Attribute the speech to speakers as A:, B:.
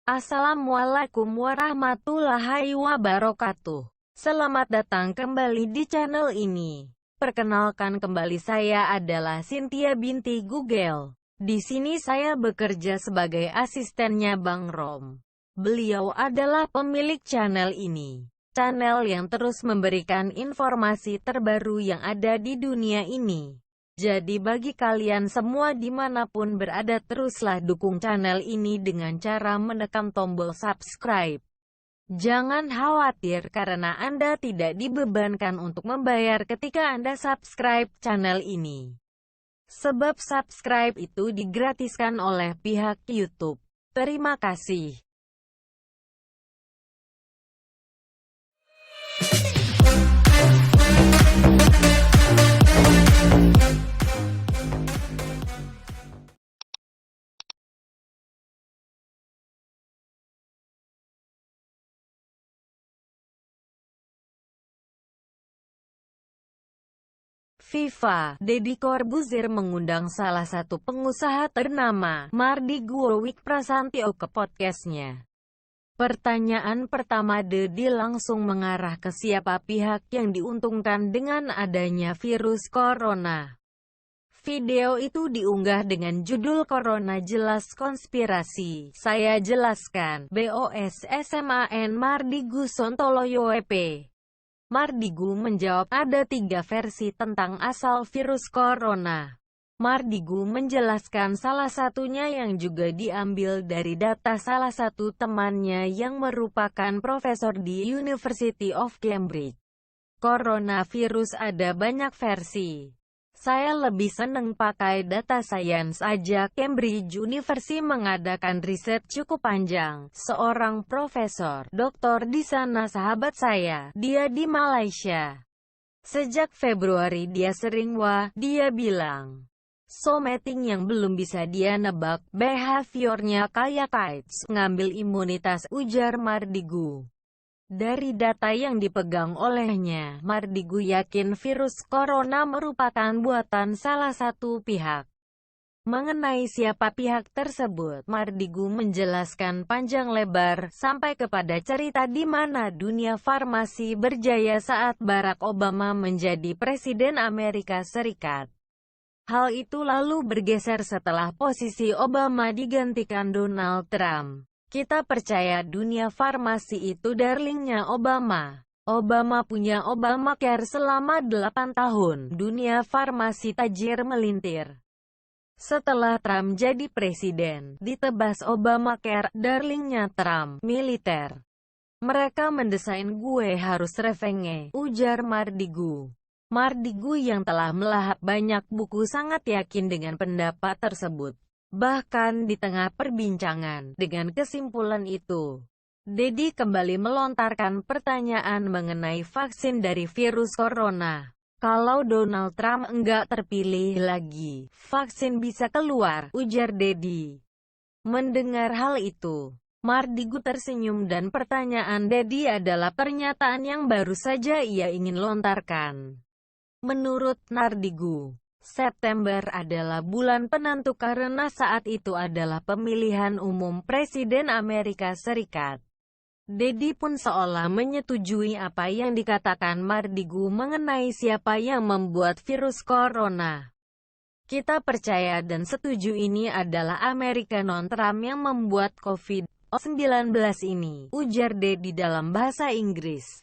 A: Assalamualaikum warahmatullahi wabarakatuh. Selamat datang kembali di channel ini. Perkenalkan kembali, saya adalah Cynthia binti Google. Di sini saya bekerja sebagai asistennya Bang Rom. Beliau adalah pemilik channel ini. Channel yang terus memberikan informasi terbaru yang ada di dunia ini. Jadi bagi kalian semua dimanapun berada, teruslah dukung channel ini dengan cara menekan tombol subscribe. Jangan khawatir karena Anda tidak dibebankan untuk membayar ketika Anda subscribe channel ini. Sebab subscribe itu digratiskan oleh pihak YouTube. Terima kasih. FIFA, Deddy Corbuzier mengundang salah satu pengusaha ternama, Mardi Guowick Prasantyo, ke podcastnya. Pertanyaan pertama Deddy langsung mengarah ke siapa pihak yang diuntungkan dengan adanya virus corona. Video itu diunggah dengan judul "Corona Jelas Konspirasi". Saya jelaskan, BOSSMAN Mardigu Sontoloyo EP. Mardigu menjawab ada 3 versi tentang asal virus corona. Mardigu menjelaskan salah satunya yang juga diambil dari data salah satu temannya yang merupakan profesor di University of Cambridge. Coronavirus ada banyak versi. Saya lebih seneng pakai data sains aja. Cambridge University mengadakan riset cukup panjang. Seorang profesor, doktor di sana sahabat saya, dia di Malaysia. Sejak Februari dia sering dia bilang. Something yang belum bisa dia nebak, behaviornya kayak kites, ngambil imunitas, ujar Mardigu. Dari data yang dipegang olehnya, Mardigu yakin virus corona merupakan buatan salah satu pihak. Mengenai siapa pihak tersebut, Mardigu menjelaskan panjang lebar, sampai kepada cerita di mana dunia farmasi berjaya saat Barack Obama menjadi Presiden Amerika Serikat. Hal itu lalu bergeser setelah posisi Obama digantikan Donald Trump. Kita percaya dunia farmasi itu darlingnya Obama. Obama punya Obamacare selama 8 tahun. Dunia farmasi tajir melintir. Setelah Trump jadi presiden, ditebas Obamacare, darlingnya Trump, militer. Mereka mendesain gue harus revenge, ujar Mardigu. Mardigu yang telah melahap banyak buku sangat yakin dengan pendapat tersebut. Bahkan di tengah perbincangan, dengan kesimpulan itu, Deddy kembali melontarkan pertanyaan mengenai vaksin dari virus corona. Kalau Donald Trump enggak terpilih lagi, vaksin bisa keluar, ujar Deddy. Mendengar hal itu, Mardigu tersenyum dan pertanyaan Deddy adalah pernyataan yang baru saja ia ingin lontarkan. Menurut Mardigu, September adalah bulan penentu karena saat itu adalah pemilihan umum Presiden Amerika Serikat. Deddy pun seolah menyetujui apa yang dikatakan Mardigu mengenai siapa yang membuat virus corona. Kita percaya dan setuju ini adalah Amerika non-Trump yang membuat COVID-19 ini, ujar Deddy dalam bahasa Inggris.